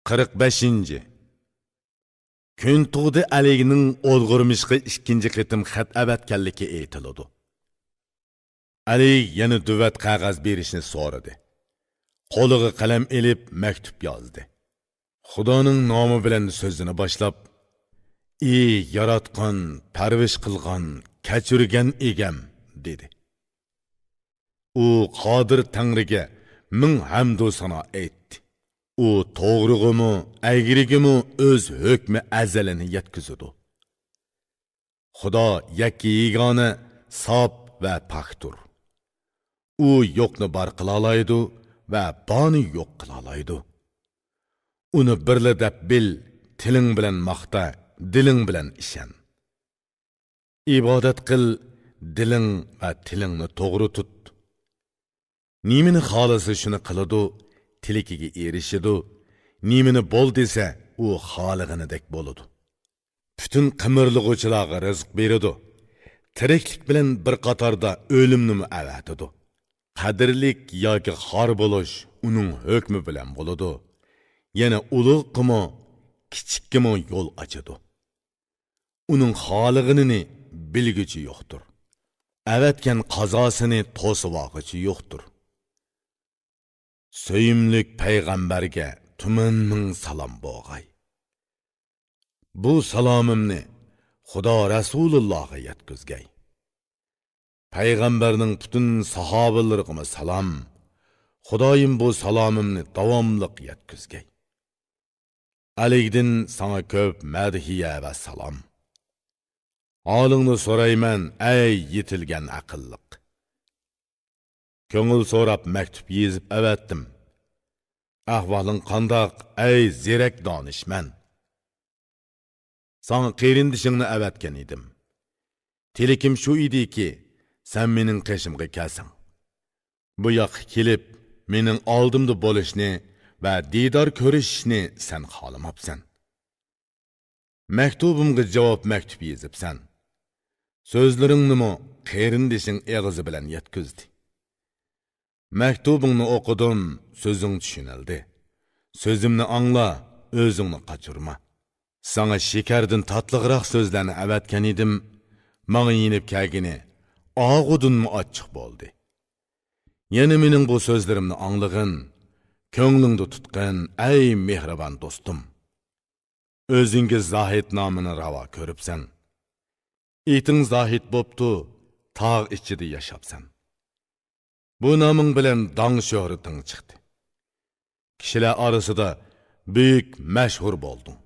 45. Kun tuğdu Ali'nin olğurmuşqı ikinci qitim xat əvətkənliki eytiludu. Ali yana düvət qağaz berişini so'radi. Qo'liga qalam elib maktub yozdi. Xudoning nomi bilan so'zini boshlab, "Ey yaratgan, parvish qilgan, kechirgan egam" dedi. U qodir Tangriga ming hamdu sano aytdi. U to'g'rig'imi, aygirigimi o'z hukmi azalini yetkizadi. Xudo yakki yegona, sof va poktur. U yo'qni bor qila oladi va borni yo'q qila oladi. Uni birla deb bil, tiling bilan maqta, diling bilan ishon. Ibodat qil, diling va tilingni to'g'ri tut. Nimani xolisi shuni qiladi, tilikiga erishidi. Nimani bo'l desa, u xolig'inidek bo'ladi. Bütün qimirlig'uvchilarga rizq beradi. Tiriklik bilan bir qatorda o'limni avatadi. Qadrlik yoki xor bo'lish uning hukmi bilan bo'ladi. Yana ulug'qimi, kichikkimi yo'l ochadi. Uning xolig'ini bilguchi yo'qdir. Avatgan qazosini to'sivog'ichi yo'qdir. Söyümlük peygamberge tümün ming salam bo'g'ay. Bu salomimni Xudo Rasulullah'a yetkizgay. Peygamberning bütün sahabalarıma salam. Xudoyim bu salomimni davomliq yetkizgay. Aligdin sana ko'p madhiya va salam. Olingni so'rayman, ey yetilgan aqlliq. Ko'ngil so'rab maktub yezib avatdim. Ahvoling qandoq, ey zerek donishman? Sana qerindishingni avatgan edim. Tilikim shu ediki, sen mening qeshimga kelsin. Bu yoqqa kelib, mening oldimda bo'lishni va didor ko'rishni sen xohlamabsan. Maktubimga javob maktub yezibsan. So'zlaringni qerindishing eg'izi bilan yetkizdi. Maktubingni o'qidim, so'zing tushunildi. So'zimni angla, o'zingni qochirma. Sana shekardan tatliqroq so'zlarni avatgan edim, menga yenib kelgini og'udunmi ochiq bo'ldi. Yana mening bu so'zlarimni anglag'in, ko'nglingda tutqin, ey mehribon do'stim. O'zingiz Zohid nomini ravo ko'ribsan. Eting Zohid bo'pti, tog' ichida yashapsan. Bu noming bilan dong shuhrating chiqdi. Kishilar orasida büyük mashhur bo'lding.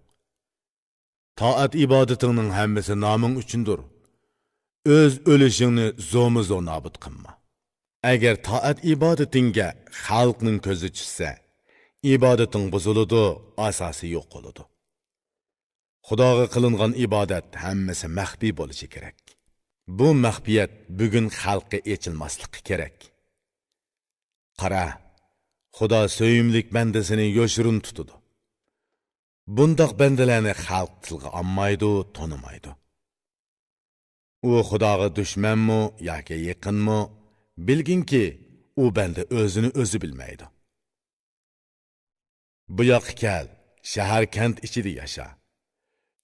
Taat ibodatingning hammasi noming uchundir. O'z o'lishingni zo'mi-zo nobud qilma. Agar taat ibodatingga xalqning ko'zi tushsa, ibodating buziladi, asosi yo'q bo'ladi. Xudoga qilingan ibodat hammasi maxfiy bo'lishi kerak. Bu maxfiyat bugun xalqqa echilmasligi kerak. Qara, Xudo söyümlük bandasini yoshirun tutadi. Bundoq bandalarni xalq tilga olmaydi, tonimaydi. U Xudoga dushmanmi yoki yaqinmi, bilginki, u banda o'zini o'zi bilmaydi. Bu yoqqa kel, shahar kent ichida yasha.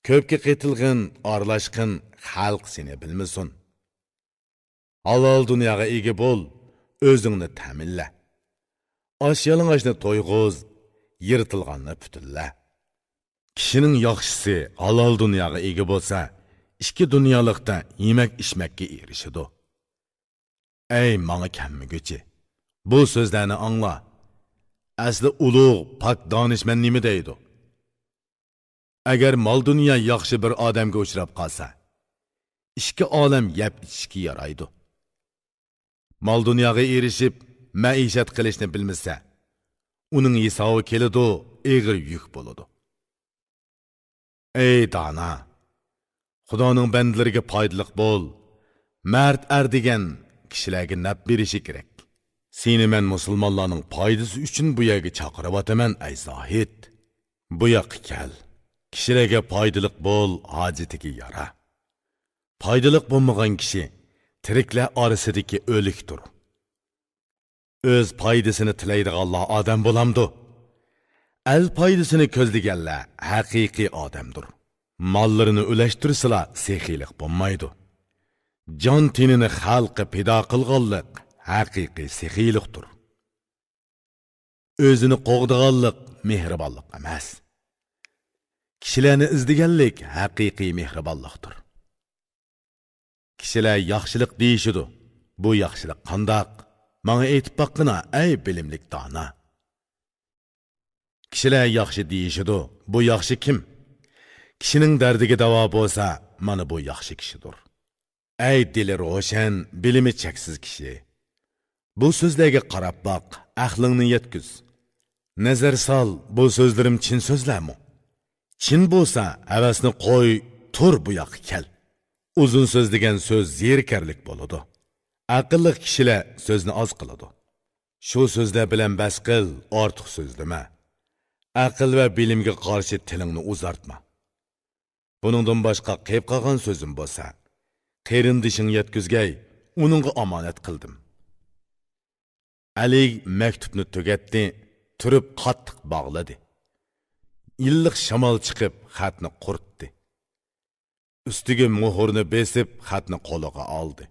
Ko'pga qetilg'in, aralashqin xalq seni bilmasin. Halol dunyoga ega bo'l, o'zingni ta'minla. Osh-yalang'ochni to'yg'uz, yirtilganni putulla. Kishining yaxshisi halol dunyoga ega bo'lsa, ikki dunyolikda yemak-ichmakka erishadi. Ey menga kammiguchi, bu so'zlarni angla. Asli ulug', pok donishmand nima deydi? Agar mol dunyo yaxshi bir odamga uchrab qolsa, ikki olam yeb ichishga yaraydi. Mol dunyoga erishib, maishat qilishni bilmasa, uning hisobi keladi, eg'ir yuk bo'ladi. Ey dana, Xudoning bandalariga foydaliq bo'l. Mard degan kishilarga naf berishi kerak. Seni men musulmonlarning foydasi uchun bu yerga chaqirib ey Zohid. Bu yoqqa kel. Kishilarga foydaliq bo'l, hojatiga yara. Foydaliq bo'lmagan kishi tiriklar orasidagi o'likdir. Öz paydasını tilaydiganlar odam bo'lamdi. el paydasını közlegenler haqiqiy odamdir. Mollarini ulashtirsala sexiylik bo'lmaydi. Jon tenini xalqqa pido qilganlik haqiqiy sexiylikdir. O'zini qo'g'diganlik mehribonlik emas. Kishilarni izdeganlik haqiqiy mehribonlikdir. Kishilar yaxshilik deyishidi. Bu yaxshilik qandoq? Menga aytib boqqina, ey bilimlik dona. Kishilar yaxshi deyishidi. Bu yaxshi kim? Kishining dardiga davo bo'lsa, mana bu yaxshi kishidir. Ey dili ro'shan, bilimi cheksiz kishi. Bu so'zlarga qarab boq, aqlingni yetkuz. Nazar sol, bu so'zlarim chin so'zlarmi? Chin bo'lsa, havasni qo'y, tur bu yoqqa kel. Uzun so'z degan so'z zerikarlik bo'ladi. Aqlli kishilar so'zni oz qiladi. Shu so'zlar bilan bas qil, ortiq so'zlama. Aql va bilimga qarshi tilingni uzartma. Buningdan boshqa qeyb qolgan so'zim bo'lsa, qarindishing yetkizgay, uningga omonat qildim. Ali maktubni tugatdi, turib qattiq bog'ladi. Illiq shamol chiqib, xatni quritdi. Ustiga muhrni besib, xatni qo'liga oldi.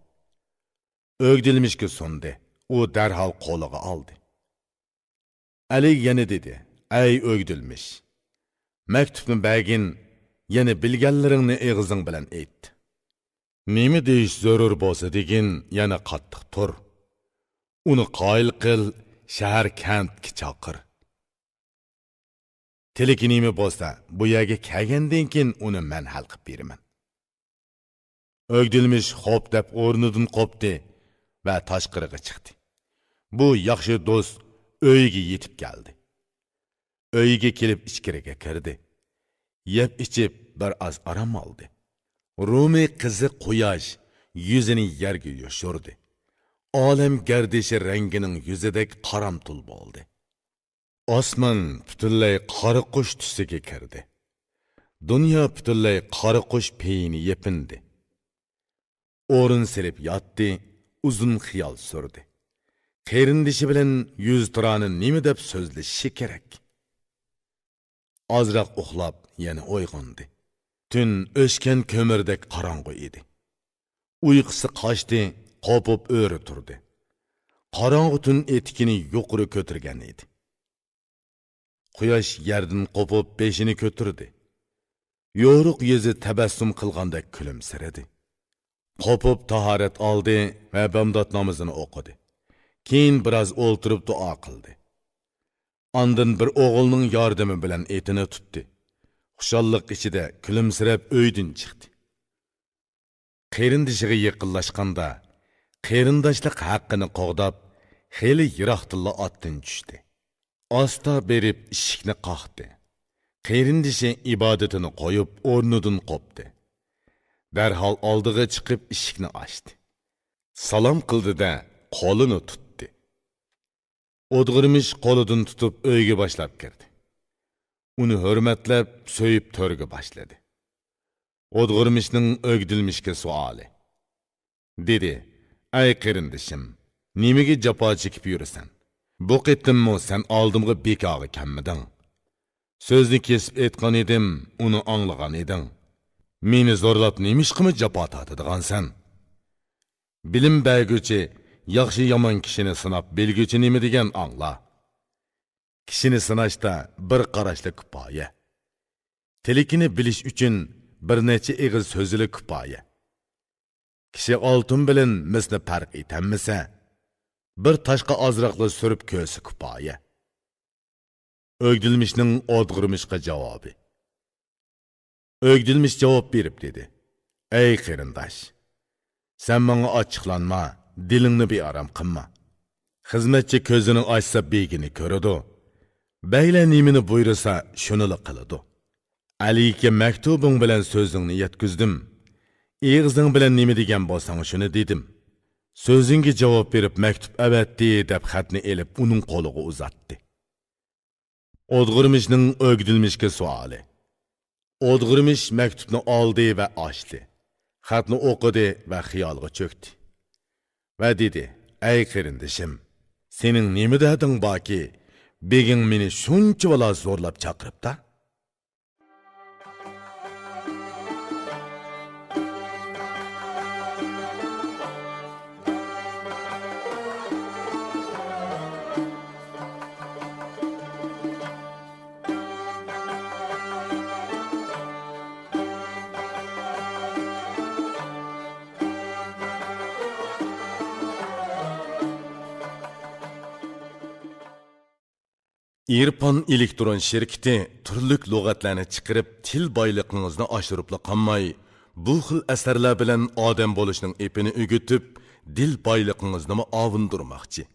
O'gdilmishga sundi. U darhol qo'liga oldi. Ali yana dedi: "Ey o'gdilmish, maktubni bagin, yana bilganlaringni og'zing bilan ayt. Nima deyish zarur bo'lsa degin, yana qattiq tur. Uni qoyil qil, shahar kentga chaqir. Tiliki nima bo'lsa, bu yerga kelgandan keyin uni men hal qilib beraman." O'gdilmish xo'p deb o'rnidan qopdi va tashqariga chiqdi. Bu yaxshi do'st uyiga yetib keldi. Uyiga kelib ichkariga kirdi. Yeb ichib bir oz aram oldi. Rumi qizi Quyosh yuzini yerga yoshirdi. Olam gardishi rangining yuzidek qaramtul bo'ldi. Osmon butunlay qora qush tusiga kirdi. Dunyo butunlay qora qush peyini yepindi. O'rin silib yotdi, uzun xiyol surdi. Qerindishi bilan yuz turani nima deb so'zlashishi kerak? Ozroq uxlab, yana uyg'ondi. Tun o'shgan ko'mirdek qorong'u edi. Uyqusi qochdi, qopib o'ri turdi. Qorong'u tun etkini yuqori ko'targan edi. Quyosh yerdan qopib beshini ko'tardi. Yo'ruq yuzi tabassum qilgandek kulimsiradi. Qopib tahorat oldi va bamdod namozini o'qidi. Keyin biroz o'ltirib duo qildi. Ondan bir o'g'ilning yordami bilan etini tutdi. Xushallik ichida kulimsirab uydan chiqdi. Qarindishiga yaqinlashganda, qarindoshlik haqqini qo'g'dab, xeli yiroqtilla otdan tushdi. Asta berib eshikni qoqdi. Qarindishi ibodatini qo'yib, o'rnidan qopdi. Darhol oldiga chiqib eshikni ochdi. Salom qildi-da, qo'lini tutdi. O'dg'irmish qo'lidan tutib uyga boshlab kirdi. Uni hurmatlab, so'yib to'rga boshladi. O'dg'irmishning o'gdilmishga savoli. Dedi: "Ey qarindishim, nimaga jafo chekib yurasan? Bu qettimmi sen oldimga bekoga kelmading? So'zni kesib aytgan edim, uni anglagan eding. Meni zo'rlab nemishqimi jafo tortadigansan? Bilim berguchi, yaxshi yomon kishini sinab bilguchi nima degan angla. Kishini sinashda bir qarashli kifoya. Tilikini bilish uchun bir necha ig'iz so'zli kifoya. Kishi oltin bilan misli farq etamisa, bir toshqa ozroqli surib ko'si kifoya." O'gdilmishning o'dg'irmishga javobi. O'gdilmish javob berib dedi: "Ey qarindosh, sen menga ochiqlanma, dilingni bearam qilma. Xizmatchi ko'zini ochsa begini ko'radi. Bayla nimini buyursa shunili qiladi. Aliga maktubing bilan so'zingni yetkizdim. Eg'izing bilan nima degan bo'lsang shuni dedim. So'zingga javob berib maktub avatdi" deb xatni elib uning qo'liga uzatdi. O'dg'irmishning o'gdilmishga savoli. O'dg'irmish maktubni oldi va ochdi. Xatni o'qidi va xiyolga cho'kdi. Va dedi: "Ey qarindishim, sening nima dading borki, beging meni shuncha vala zo'rlab chaqiribdi. İrfan elektron şirketi turlik lug'atlarni chiqarib til boyligingizni oshiribla qolmay, bu xil asarlar bilan odam bo'lishning epini o'gitib, dil boyligingizni ovundirmoqchi.